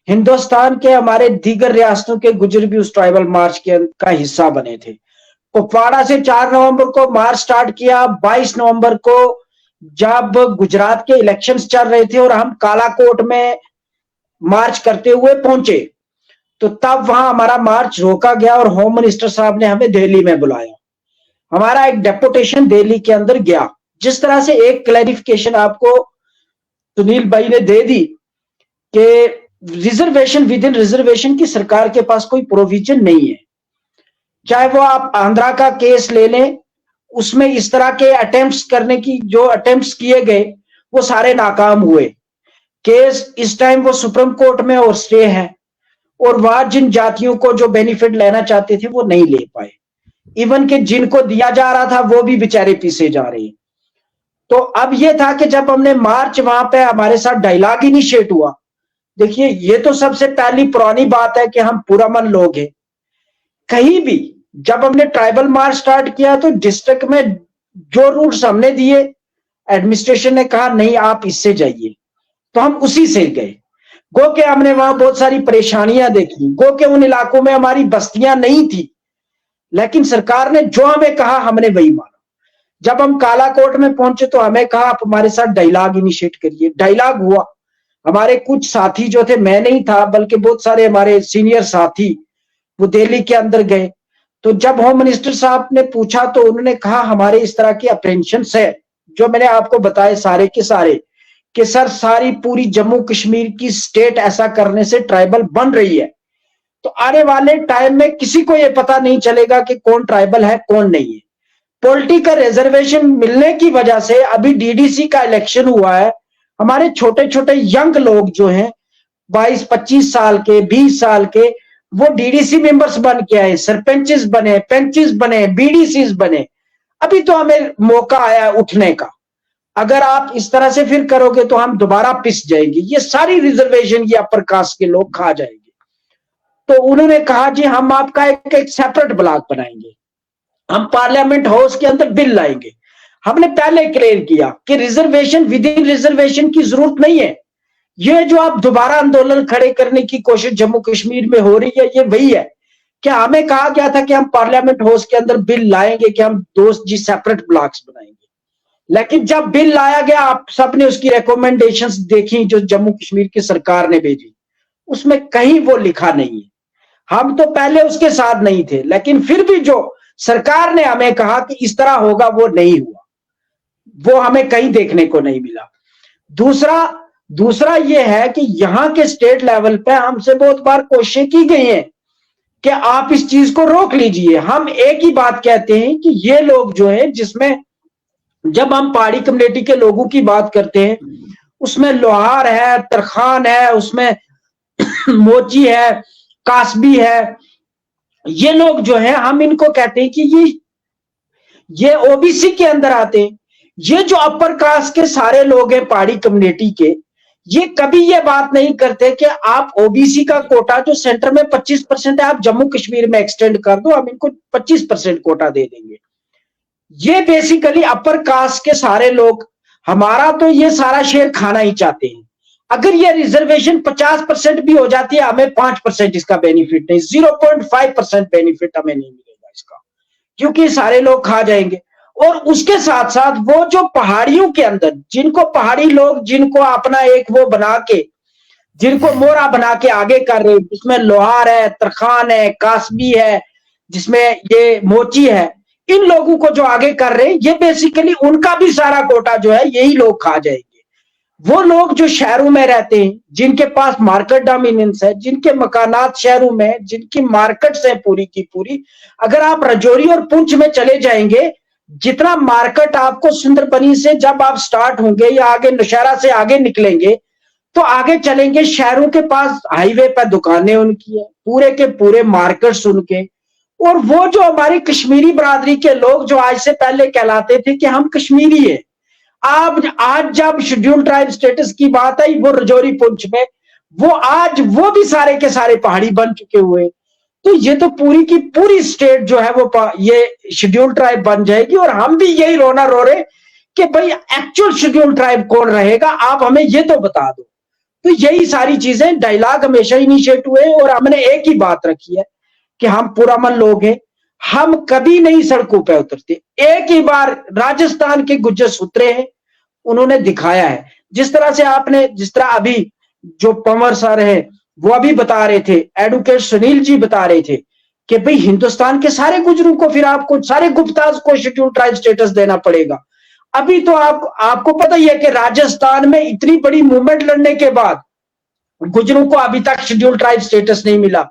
हिंदुस्तान के हमारे दीगर रियासतों के गुजर भी उस ट्राइबल मार्च का हिस्सा बने थे। कुपवाड़ा से 4 नवंबर को मार्च स्टार्ट किया। 22 नवंबर को जब गुजरात के इलेक्शंस चल रहे थे और हम कालाकोट में मार्च करते हुए पहुंचे, तो तब वहां हमारा मार्च रोका गया और होम मिनिस्टर साहब ने हमें दिल्ली में बुलाया। हमारा एक डेपुटेशन दिल्ली के अंदर गया। जिस तरह से एक क्लैरिफिकेशन आपको सुनील भाई ने दे दी कि रिजर्वेशन विद इन रिजर्वेशन की सरकार के पास कोई प्रोविजन नहीं है। चाहे वो आप आंध्रा का केस ले लें, उसमें इस तरह के अटेम्प्ट्स करने की, जो अटेम्प्ट्स किए गए वो सारे नाकाम हुए। केस इस टाइम वो सुप्रीम कोर्ट में और स्टे है, और वहां जिन जातियों को जो बेनिफिट लेना चाहते थे वो नहीं ले पाए। इवन कि जिनको दिया जा रहा था वो भी बेचारे पीछे जा रहे हैं। तो अब ये था कि जब हमने मार्च, वहां पे हमारे साथ डायलॉग इनिशिएट हुआ। देखिए, ये तो सबसे पहली पुरानी बात है कि हम पुरअमन लोग हैं। कहीं भी जब हमने ट्राइबल मार्च स्टार्ट किया तो डिस्ट्रिक्ट में जो रूट्स हमने दिए, एडमिनिस्ट्रेशन ने कहा नहीं आप इससे जाइए, तो हम उसी से गए। गो के हमने वहां बहुत सारी परेशानियां देखी। गो के उन इलाकों में हमारी बस्तियां नहीं थी लेकिन सरकार ने जो हमें कहा हमने वही माना। जब हम कालाकोट में पहुंचे तो हमें कहा आप हमारे साथ डायलॉग इनिशिएट करिए। डायलॉग हुआ। हमारे कुछ साथी जो थे, मैं नहीं था बल्कि बहुत सारे हमारे सीनियर साथी, वो दिल्ली के अंदर गए। तो जब होम मिनिस्टर साहब ने पूछा तो उन्होंने कहा हमारे इस तरह की अप्रेंशंस है जो मैंने आपको बताए सारे के सारे, कि सर सारी पूरी जम्मू कश्मीर की स्टेट ऐसा करने से ट्राइबल बन रही है। तो आने वाले टाइम में किसी को यह पता नहीं चलेगा कि कौन ट्राइबल है कौन नहीं है। पॉलिटिकल रिजर्वेशन मिलने की वजह से अभी डीडीसी का इलेक्शन हुआ है, हमारे छोटे छोटे यंग लोग जो हैं 22-25 साल के, 20 साल के, वो डीडीसी मेंबर्स बन के आए, सरपंचेस बने, पंचेस बने, बीडीसीज बने। अभी तो हमें मौका आया उठने का। अगर आप इस तरह से फिर करोगे तो हम दोबारा पिस जाएंगे, ये सारी रिजर्वेशन ये अपर कास्ट के लोग खा जाएंगे। तो उन्होंने कहा जी हम आपका एक सेपरेट ब्लॉक बनाएंगे, हम पार्लियामेंट हाउस के अंदर बिल लाएंगे। हमने पहले क्लियर किया कि रिजर्वेशन विद इन रिजर्वेशन की जरूरत नहीं है। ये जो आप दोबारा आंदोलन खड़े करने की कोशिश जम्मू कश्मीर में हो रही है ये वही है। क्या हमें कहा गया था कि हम पार्लियामेंट हाउस के अंदर बिल लाएंगे कि हम दोस्त जी सेपरेट ब्लॉक्स बनाएंगे, लेकिन जब बिल लाया गया आप सबने उसकी रिकमेंडेशंस देखी जो जम्मू कश्मीर की सरकार ने भेजी, उसमें कहीं वो लिखा नहीं है। हम तो पहले उसके साथ नहीं थे, लेकिन फिर भी जो सरकार ने हमें कहा कि इस तरह होगा वो नहीं हुआ, वो हमें कहीं देखने को नहीं मिला। दूसरा ये है कि यहां के स्टेट लेवल पे हमसे बहुत बार कोशिशें की गई हैं कि आप इस चीज को रोक लीजिए। हम एक ही बात कहते हैं कि ये लोग जो है, जिसमें जब हम पहाड़ी कम्युनिटी के लोगों की बात करते हैं उसमें लोहार है, तरखान है, उसमें मोची है, कासबी है, ये लोग जो है हम इनको कहते हैं कि ये ओबीसी के अंदर आते हैं। ये जो अपर कास्ट के सारे लोग हैं पहाड़ी कम्युनिटी के, ये कभी ये बात नहीं करते कि आप ओबीसी का कोटा जो सेंटर में 25% है आप जम्मू कश्मीर में एक्सटेंड कर दो, हम इनको 25% कोटा दे देंगे। ये बेसिकली अपर कास्ट के सारे लोग, हमारा तो ये सारा शेयर खाना ही चाहते हैं। अगर ये रिजर्वेशन 50% भी हो जाती है हमें 5% इसका बेनिफिट नहीं, 0.5% बेनिफिट हमें नहीं मिलेगा इसका, क्योंकि सारे लोग खा जाएंगे। और उसके साथ साथ वो जो पहाड़ियों के अंदर जिनको पहाड़ी लोग जिनको अपना एक वो बना के, जिनको मोरा बना के आगे कर रहे, जिसमें लोहार है, तरखान है, कासबी है, जिसमें ये मोची है, इन लोगों को जो आगे कर रहे हैं ये बेसिकली उनका भी सारा कोटा जो है यही लोग खा जाएंगे। वो लोग जो शहरों में रहते हैं, जिनके पास मार्केट डोमिनेंस है, जिनके मकानात शहरों में, जिनकी मार्केट्स है पूरी की पूरी, अगर आप राजौरी और पुंछ में चले जाएंगे, जितना मार्केट आपको सुंदरबनी से जब आप स्टार्ट होंगे या आगे नौशहरा से आगे निकलेंगे तो आगे चलेंगे, शहरों के पास हाईवे पर दुकानें उनकी है, पूरे के पूरे मार्केट्स उनके। और वो जो हमारी कश्मीरी बरादरी के लोग जो आज से पहले कहलाते थे कि हम कश्मीरी है, आज जब शेड्यूल ट्राइब स्टेटस की बात आई वो राजौरी पुंछ में, वो आज वो भी सारे के सारे पहाड़ी बन चुके हुए। तो ये तो पूरी की पूरी स्टेट जो है वो ये शेड्यूल ट्राइब बन जाएगी। और हम भी यही रोना रो रहे कि भाई एक्चुअल शेड्यूल ट्राइब कौन रहेगा, आप हमें ये तो बता दो। तो यही सारी चीजें डायलॉग हमेशा इनिशिएट हुए और हमने एक ही बात रखी है कि हम पुरअमन लोग हैं, हम कभी नहीं सड़कों पे उतरते। एक ही बार राजस्थान के गुज्जर उतरे हैं, उन्होंने दिखाया है। जिस तरह अभी जो पंवर सर है वो अभी बता रहे थे, एडवोकेट सुनील जी बता रहे थे कि भाई हिंदुस्तान के सारे गुजरों को फिर आपको सारे गुप्ताज को शेड्यूल ट्राइब स्टेटस देना पड़ेगा। अभी तो आपको पता ही है कि राजस्थान में इतनी बड़ी मूवमेंट लड़ने के बाद गुजरों को अभी तक शेड्यूल ट्राइब स्टेटस नहीं मिला,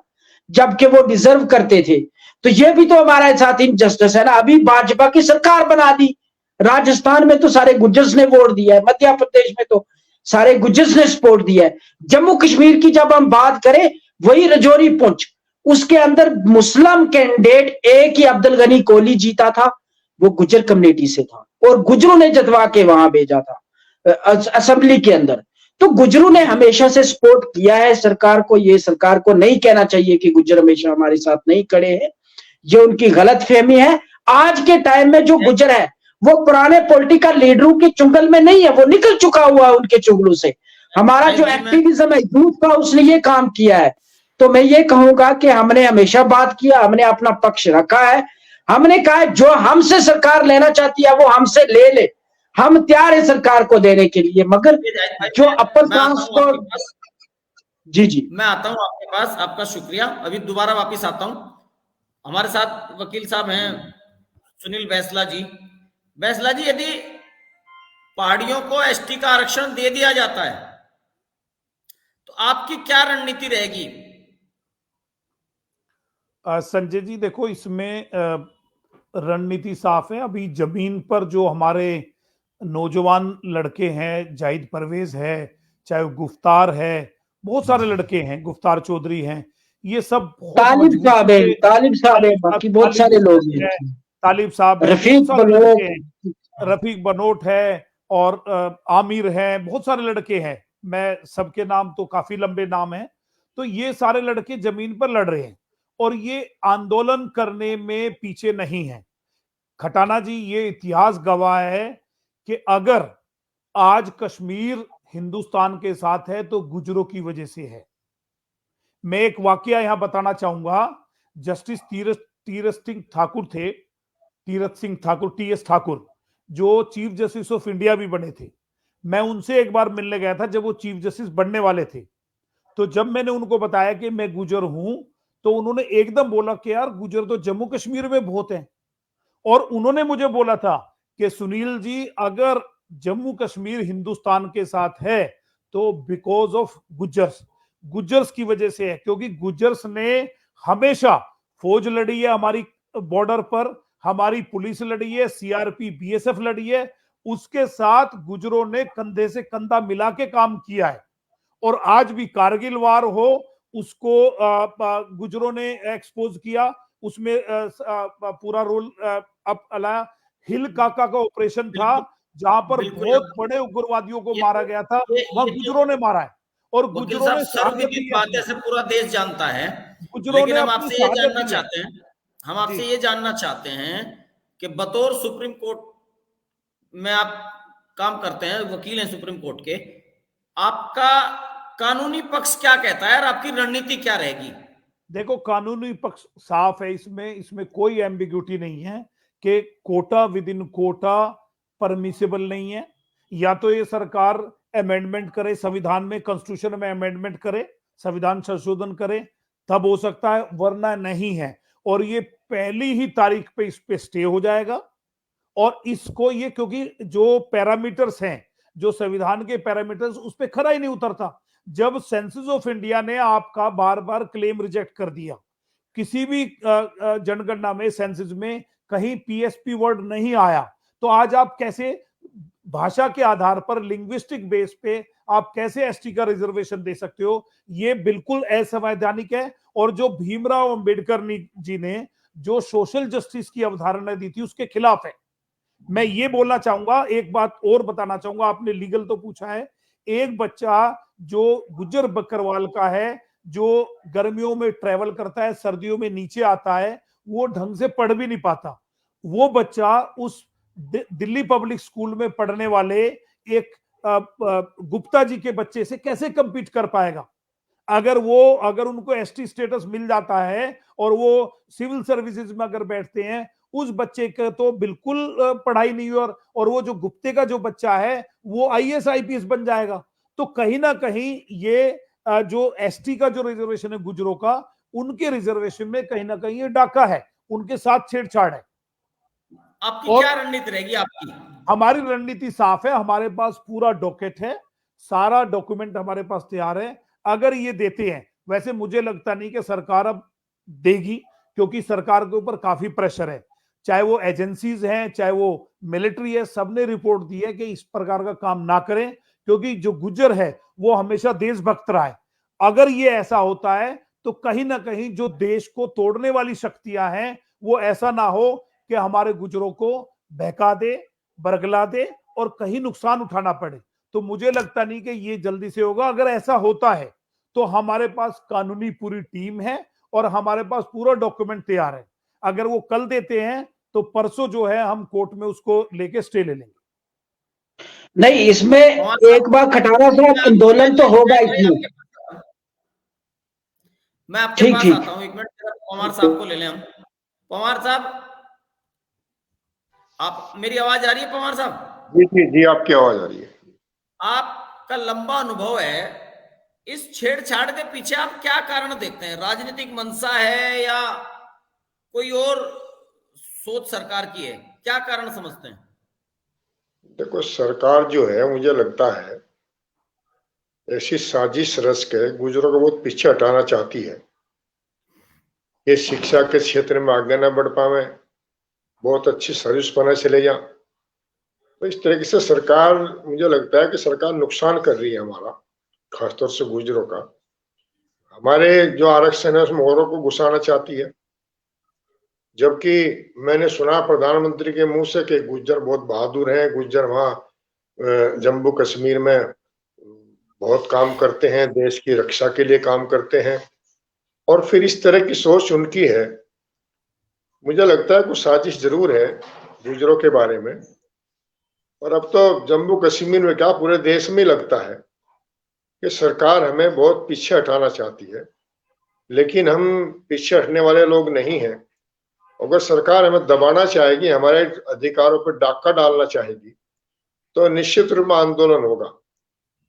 जबकि वो डिजर्व करते थे। तो ये भी तो हमारे साथ इनजस्टिस है ना। अभी भाजपा की सरकार बना दी, राजस्थान में तो सारे गुज्जर्स ने वोट दिया है, मध्य प्रदेश में तो सारे गुज्जर्स ने सपोर्ट दिया है। जम्मू कश्मीर की जब हम बात करें, वही राजौरी पुंछ, उसके अंदर मुस्लिम कैंडिडेट एक ही अब्दुल गनी कोहली जीता था, वो गुज्जर कम्युनिटी से था और गुज्जरों ने जतवा के वहां भेजा था असेंबली के अंदर। तो गुज्जरों ने हमेशा से सपोर्ट किया है सरकार को। ये सरकार को नहीं कहना चाहिए कि गुज्जर हमेशा हमारे साथ नहीं खड़े हैं, ये उनकी गलत फहमी है। आज के टाइम में जो गुज्जर है वो पुराने पॉलिटिकल लीडरों के चुंगल में नहीं है, वो निकल चुका हुआ है उनके चुंगलों से। हमारा जो एक्टिविज्म है यूथ का, उसने ये काम किया है तो मैं ये कहूंगा कि हमने हमेशा बात किया, हमने अपना पक्ष रखा है। हमने कहा जो हमसे सरकार लेना चाहती है वो हमसे ले ले, हम तैयार है सरकार को देने के लिए, मगर जो अपर मैं आता हूं ट्रांसपोर्ट। आपके पास, जी जी, मैं आता हूं आपके पास, आपका शुक्रिया। अभी दोबारा वापस आता हूं। हमारे साथ वकील साहब हैं सुनील बैंसला जी। बैंसला जी, यदि पहाड़ियों को एसटी का आरक्षण दे दिया जाता है तो आपकी क्या रणनीति रहेगी? संजय जी देखो, इसमें रणनीति साफ है। अभी जमीन पर जो हमारे नौजवान लड़के हैं, जाहिद परवेज है, चाहे वो गुफ्तार है, बहुत सारे लड़के हैं, गुफ्तार चौधरी हैं, ये सब बहुत तालिब साहब है, तालिब साहब है, बाकी बहुत सारे लोग हैं, तालिब साहब है, बहुत रफीक सारे बनोट, लड़के हैं, रफीक बनोट है और आमिर है, बहुत सारे लड़के हैं। मैं सबके नाम तो काफी लंबे नाम हैं। तो ये सारे लड़के जमीन पर लड़ रहे हैं और ये आंदोलन करने में पीछे नहीं है। खटाना जी, ये इतिहास गवाह है कि अगर आज कश्मीर हिंदुस्तान के साथ है तो गुजरों की वजह से है। मैं एक वाकया यहां बताना चाहूंगा। जस्टिस तीरथ सिंह ठाकुर थे, तीरथ सिंह ठाकुर, टीएस ठाकुर, जो चीफ जस्टिस ऑफ इंडिया भी बने थे। मैं उनसे एक बार मिलने गया था जब वो चीफ जस्टिस बनने वाले थे। तो जब मैंने उनको बताया कि मैं गुजर हूं, तो उन्होंने एकदम बोला कि यार गुजर तो जम्मू कश्मीर में बहुत हैं। और उन्होंने मुझे बोला था कि सुनील जी, अगर जम्मू कश्मीर हिंदुस्तान के साथ है तो बिकॉज ऑफ गुजर्स, गुजर्स की वजह से है, क्योंकि गुजर्स ने हमेशा फौज लड़ी है हमारी बॉर्डर पर, हमारी पुलिस लड़ी है, सीआरपी बीएसएफ लड़ी है, उसके साथ गुजरों ने कंधे से कंधा मिला के काम किया है। और आज भी कारगिल वार हो, उसको गुजरों ने एक्सपोज किया, उसमें पूरा रोल अब अला हिल काका का ऑपरेशन था, जहां पर बहुत बड़े उग्रवादियों को मारा गया था, वहां गुजरों ने मारा है। और वकील गुजरों साहब, ने शहादत सर्वविदित दी बात है, अपनी, से पूरा देश जानता है। गुजरों लेकिन ने हम अपनी आपसे ये शहादत जानना दी है। चाहते हैं, हम आपसे जी ये जानना चाहते हैं कि बतौर सुप्रीम कोर्ट में आप काम करते हैं, वकील हैं सुप्रीम कोर्ट के, आपका कानूनी पक्ष क्या कहता है और आपकी रणनीति क्या रहेगी? देखो, कानूनी पक्ष साफ है, इसमें कोई एम्बिग्यूटी नहीं है कि quota within quota permissible नहीं है। या तो ये सरकार अमेंडमेंट करे, संविधान में, कॉन्स्टिट्यूशन में अमेंडमेंट करे, संविधान संशोधन करे, तब हो सकता है, वरना नहीं है। और ये पहली ही तारीख पे इस पे स्टे हो जाएगा। और इसको ये, क्योंकि जो पैरामीटर्स हैं, जो संविधान के पैरामीटर्स, उस पर खरा ही नहीं उतरता। जब सेंसस ऑफ इंडिया ने आपका बार बार क्लेम रिजेक्ट कर दिया, किसी भी जनगणना में, सेंसस में कहीं पीएसपी वर्ड नहीं आया, तो आज आप कैसे भाषा के आधार पर, लिंग्विस्टिक बेस पे आप कैसे एसटी का रिजर्वेशन दे सकते हो? ये बिल्कुल असंवैधानिक है। और जो भीमराव अंबेडकर जी ने जो सोशल जस्टिस की अवधारणा दी थी, उसके खिलाफ है। मैं ये बोलना चाहूंगा, एक बात और बताना चाहूंगा, आपने लीगल तो पूछा है। एक बच्चा जो गुज्जर बकरवाल का है, जो गर्मियों में ट्रेवल करता है, सर्दियों में नीचे आता है, वो ढंग से पढ़ भी नहीं पाता। वो बच्चा उस दिल्ली पब्लिक स्कूल में पढ़ने वाले एक गुप्ता जी के बच्चे से कैसे compete कर पाएगा? अगर उनको एसटी स्टेटस मिल जाता है और वो सिविल सर्विसेज में अगर बैठते हैं, उस बच्चे का तो बिल्कुल पढ़ाई नहीं हुई। और वो जो गुप्ते का जो बच्चा है, वो आईएएस आईपीएस बन जाएगा। तो कहीं ना कहीं ये जो एसटी का जो रिजर्वेशन है गुजरों का, उनके रिजर्वेशन में कहीं ना कहीं ये डाका है, उनके साथ छेड़छाड़ है। आपकी और क्या रणनीति रहेगी आपकी? हमारी रणनीति साफ है, हमारे पास पूरा डॉकेट है, सारा डॉक्यूमेंट हमारे पास तैयार है। अगर ये देते हैं, वैसे मुझे लगता नहीं कि सरकार अब देगी, क्योंकि सरकार के ऊपर काफी प्रेशर है, चाहे वो एजेंसीज हैं, चाहे वो मिलिट्री है, सबने रिपोर्ट दी है कि इस प्रकार का काम ना करें, क्योंकि जो गुज्जर है वो हमेशा देशभक्त रहा है। अगर ये ऐसा होता है तो कहीं ना कहीं जो देश को तोड़ने वाली शक्तियां हैं, वो ऐसा ना हो कि हमारे गुजरों को बहका दे, बरगला दे और कहीं नुकसान उठाना पड़े। तो मुझे लगता नहीं कि ये जल्दी से होगा। अगर ऐसा होता है तो हमारे पास कानूनी पूरी टीम है और हमारे पास पूरा डॉक्यूमेंट तैयार है। अगर वो कल देते हैं तो परसों जो है हम कोर्ट में उसको लेके स्टे ले लेंगे। नहीं, इसमें एक बार खटाना साहब, आंदोलन तो होगा इसमें। मैं आपके ठीक पास ठीक। आता हूँ, एक मिनट, पवार साहब को ले लें हम। पवार साहब, आप, मेरी आवाज आ रही है पवार साहब? जी जी जी, आपकी आवाज आ रही है। आपका लंबा अनुभव है, इस छेड़छाड़ के पीछे आप क्या कारण देखते हैं? राजनीतिक मंशा है या कोई और सोच सरकार की है? क्या कारण समझते हैं? देखो, सरकार जो है, मुझे लगता है ऐसी साजिश रच के गुजरों को बहुत पीछे हटाना चाहती है। ये शिक्षा के क्षेत्र में आगे न बढ़ पावे, बहुत अच्छी सर्विस बना चले जा। तो इस तरीके से सरकार, मुझे लगता है कि सरकार नुकसान कर रही है हमारा, खासतौर से गुजरों का। हमारे जो आरक्षण है उसमें औरों को घुसाना चाहती है, जबकि मैंने सुना प्रधानमंत्री के मुंह से कि गुज्जर बहुत बहादुर हैं, गुज्जर वहां जम्मू कश्मीर में बहुत काम करते हैं, देश की रक्षा के लिए काम करते हैं, और फिर इस तरह की सोच उनकी है। मुझे लगता है कुछ साजिश जरूर है गुजरों के बारे में। और अब तो जम्मू कश्मीर में क्या, पूरे देश में लगता है कि सरकार हमें बहुत पीछे हटाना चाहती है, लेकिन हम पीछे हटने वाले लोग नहीं हैं। अगर सरकार हमें दबाना चाहेगी, हमारे अधिकारों पर डाका डालना चाहेगी, तो निश्चित रूप में आंदोलन होगा,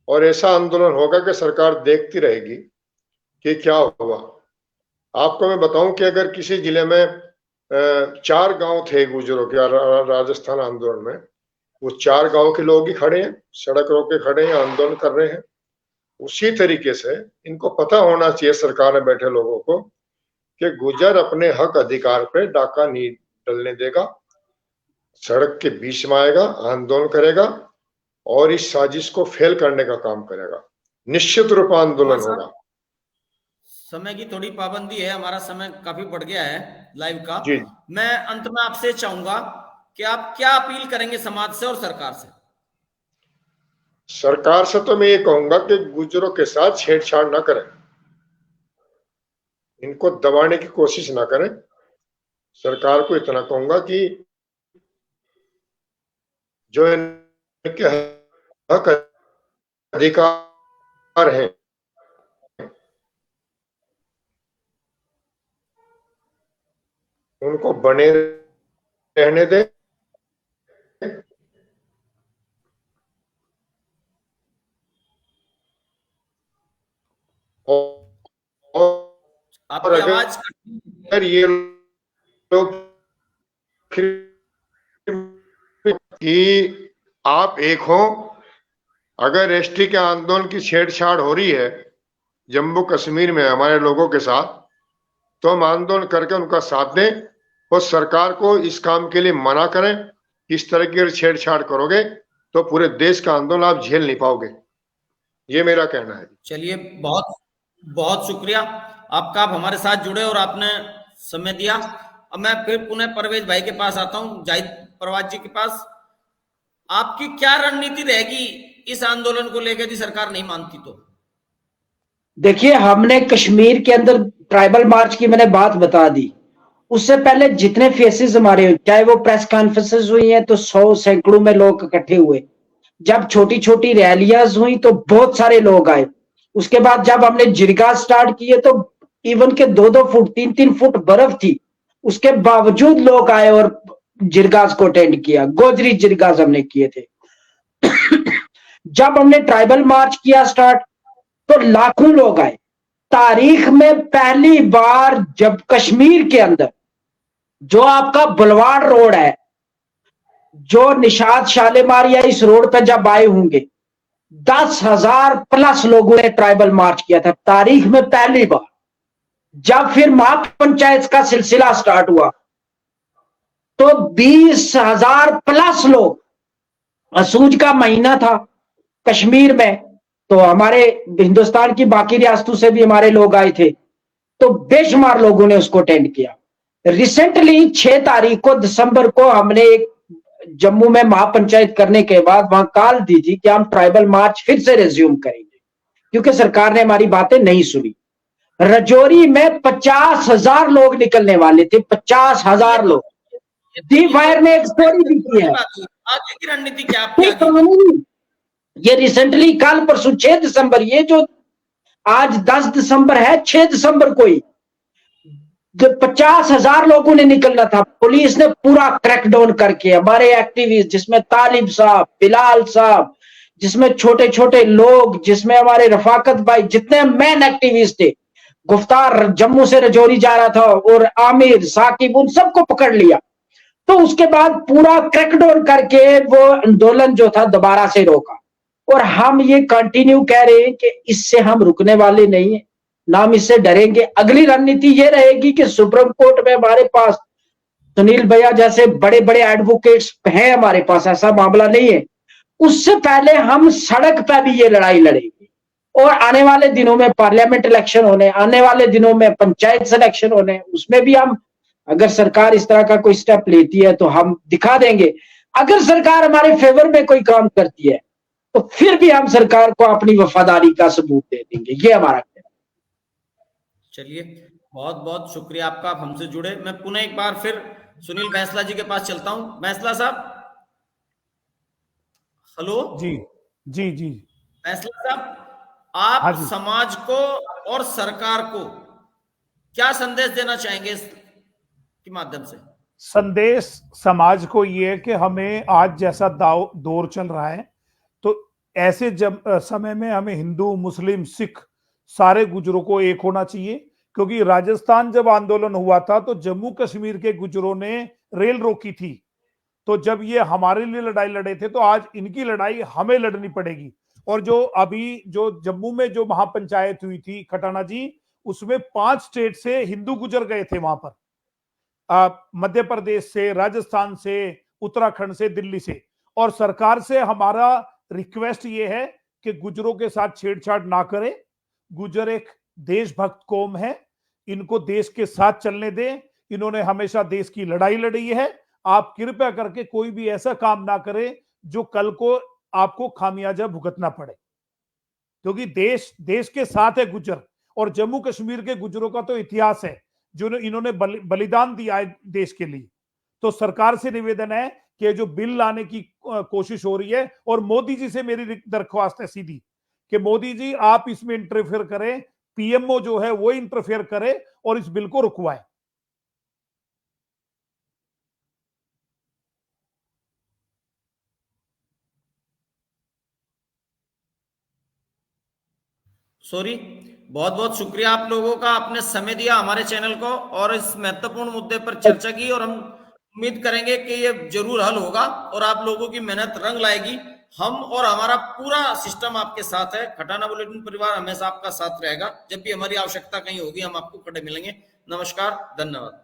और ऐसा आंदोलन होगा कि सरकार देखती रहेगी कि क्या हुआ। आपको मैं बताऊं कि अगर किसी जिले में 4 गांव थे गुजरों के राजस्थान आंदोलन में, वो 4 गांव के लोग ही खड़े हैं, सड़क रोके खड़े हैं, आंदोलन कर रहे हैं। उसी तरीके से इनको पता होना चाहिए, सरकार में बैठे लोगों को, कि गुजर अपने हक अधिकार पे डाका नहीं डलने देगा, सड़क के बीच में आएगा, आंदोलन करेगा और इस साजिश को फेल करने का काम करेगा। निश्चित रूप आंदोलन होगा। समय की थोड़ी पाबंदी है, हमारा समय काफी बढ़ गया है लाइव का। जी। मैं अंत में आपसे चाहूंगा कि आप क्या अपील करेंगे समाज से और सरकार से? सरकार से तो मैं ये कहूंगा कि गुजरों के साथ छेड़छाड़ ना करें, इनको दबाने की कोशिश ना करें। सरकार को इतना कहूंगा कि जो इनके हक अधिकार हैं, उनको बने रहने दें। और आपकी आवाज अगर ये लोग फिर कि आप एक हो, अगर एसटी के आंदोलन की छेड़छाड़ हो रही है जम्मू कश्मीर में हमारे लोगों के साथ, तो हम आंदोलन करके उनका साथ दें और सरकार को इस काम के लिए मना करें। इस तरह की छेड़छाड़ करोगे तो पूरे देश का आंदोलन आप झेल नहीं पाओगे, ये मेरा कहना है। चलिए, बहुत बहुत शुक्रिया आपका, आप हमारे साथ जुड़े और आपने समय दिया। अब मैं फिर पुनः परवेज भाई के पास आता हूं, जाहिद परवाज जी के पास। आपकी क्या रणनीति रहेगी इस आंदोलन को लेकर यदि सरकार नहीं मानती तो? देखिए, हमने कश्मीर के अंदर ट्राइबल मार्च की मैंने बात बता दी। उससे पहले जितने फेसेस हमारे, चाहे वो प्रेस कॉन्फ्रेंसेस हुई हैं तो 100 सैकड़ों में लोग इकट्ठे हुए। जब छोटी छोटी रैलियां हुई तो बहुत सारे लोग आए। उसके बाद जब हमने जिरगा स्टार्ट किए तो इवन के 2-2 फुट 3-3 फुट बर्फ थी, उसके बावजूद लोग आए और जिरगास को अटेंड किया। गोजरी जिरगास हमने किए थे। जब हमने ट्राइबल मार्च किया स्टार्ट तो लाखों लोग आए। तारीख में पहली बार जब कश्मीर के अंदर जो आपका बुलवाड़ रोड है, जो निशात शालीमार या इस रोड पर जब आए होंगे, 10,000 प्लस लोगों ने ट्राइबल मार्च किया था तारीख में पहली बार। जब फिर महापंचायत का सिलसिला स्टार्ट हुआ तो 20,000 प्लस लोग, असूज का महीना था कश्मीर में, तो हमारे हिंदुस्तान की बाकी रियासतों से भी हमारे लोग आए थे, तो बेशुमार लोगों ने उसको अटेंड किया। रिसेंटली 6 तारीख को दिसंबर को हमने एक जम्मू में महापंचायत करने के बाद वहां कॉल दी थी कि हम ट्राइबल मार्च फिर से रिज्यूम करेंगे, क्योंकि सरकार ने हमारी बातें नहीं सुनी। रजौरी में 50,000 लोग निकलने वाले थे, 50,000 लोग। दी वायर ने एक स्टोरी भी की है। आगे की रणनीति क्या? ये रिसेंटली कल परसों 6 दिसंबर, ये जो आज 10 दिसंबर है, 6 दिसंबर को ही 50,000 लोगों ने निकलना था। पुलिस ने पूरा क्रैकडाउन करके हमारे एक्टिविस्ट, जिसमें तालिब साहब, बिलाल साहब, जिसमें छोटे छोटे लोग, जिसमें हमारे रफाकत भाई, जितने मेन एक्टिविस्ट थे, गुफ्तार जम्मू से रजौरी जा रहा था, और आमिर, साकिब, उन सबको पकड़ लिया। तो उसके बाद पूरा क्रैकडाउन करके वो आंदोलन जो था दोबारा से रोका। और हम ये कंटिन्यू कह रहे हैं कि इससे हम रुकने वाले नहीं है, ना हम इससे डरेंगे। अगली रणनीति ये रहेगी कि सुप्रीम कोर्ट में हमारे पास सुनील भैया जैसे बड़े बड़े एडवोकेट्स हैं, हमारे पास ऐसा मामला नहीं है। उससे पहले हम सड़क पर भी ये लड़ाई लड़ेंगे, और आने वाले दिनों में पार्लियामेंट इलेक्शन होने, आने वाले दिनों में पंचायत इलेक्शन होने, उसमें भी हम, अगर सरकार इस तरह का कोई स्टेप लेती है तो हम दिखा देंगे। अगर सरकार हमारे फेवर में कोई काम करती है तो फिर भी हम सरकार को अपनी वफादारी का सबूत दे देंगे। ये हमारा कहना है। चलिए, बहुत बहुत शुक्रिया आपका, आप हमसे जुड़े। मैं पुनः एक बार फिर सुनील बैंसला जी के पास चलता हूं। बैंसला साहब, हेलो। जी जी जी। बैंसला साहब, आप हाँ जी। समाज को और सरकार को क्या संदेश देना चाहेंगे इस के माध्यम से? संदेश समाज को ये है कि हमें आज जैसा दौर चल रहा है, तो ऐसे जब समय में हमें हिंदू, मुस्लिम, सिख सारे गुजरों को एक होना चाहिए। क्योंकि राजस्थान जब आंदोलन हुआ था तो जम्मू कश्मीर के गुजरों ने रेल रोकी थी। तो जब ये हमारे लिए लड़ाई लड़े थे, तो आज इनकी लड़ाई हमें लड़नी पड़ेगी। और जो अभी जो जम्मू में जो महापंचायत हुई थी खटाना जी, उसमें 5 स्टेट से हिंदू गुजर गए थे वहां पर, मध्य प्रदेश से, राजस्थान से, उत्तराखंड से, दिल्ली से। और सरकार से हमारा रिक्वेस्ट ये है कि गुजरों के साथ छेड़छाड़ ना करें। गुजर एक देशभक्त कौम है, इनको देश के साथ चलने दें। इन्होंने हमेशा देश की लड़ाई लड़ी है। आप कृपया करके कोई भी ऐसा काम ना करें जो कल को आपको खामियाजा भुगतना पड़े, क्योंकि देश के साथ है गुजर। और जम्मू कश्मीर के गुजरों का तो इतिहास है, जो इन्होंने बलिदान दिया है देश के लिए। तो सरकार से निवेदन है कि जो बिल लाने की कोशिश हो रही है, और मोदी जी से मेरी दरख्वास्त है सीधी कि मोदी जी आप इसमें इंटरफेयर करें, पीएमओ जो है वो इंटरफेयर करे और इस बिल को रुकवाए। सॉरी, बहुत बहुत शुक्रिया आप लोगों का, आपने समय दिया हमारे चैनल को और इस महत्वपूर्ण मुद्दे पर चर्चा की। और हम उम्मीद करेंगे कि ये जरूर हल होगा और आप लोगों की मेहनत रंग लाएगी। हम और हमारा पूरा सिस्टम आपके साथ है। खटाना बुलेटिन परिवार हमेशा आपका साथ रहेगा। जब भी हमारी आवश्यकता कहीं होगी, हम आपको खड़े मिलेंगे। नमस्कार, धन्यवाद।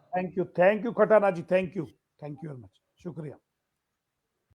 Thank you Khatana ji, thank you very much, शुक्रिया।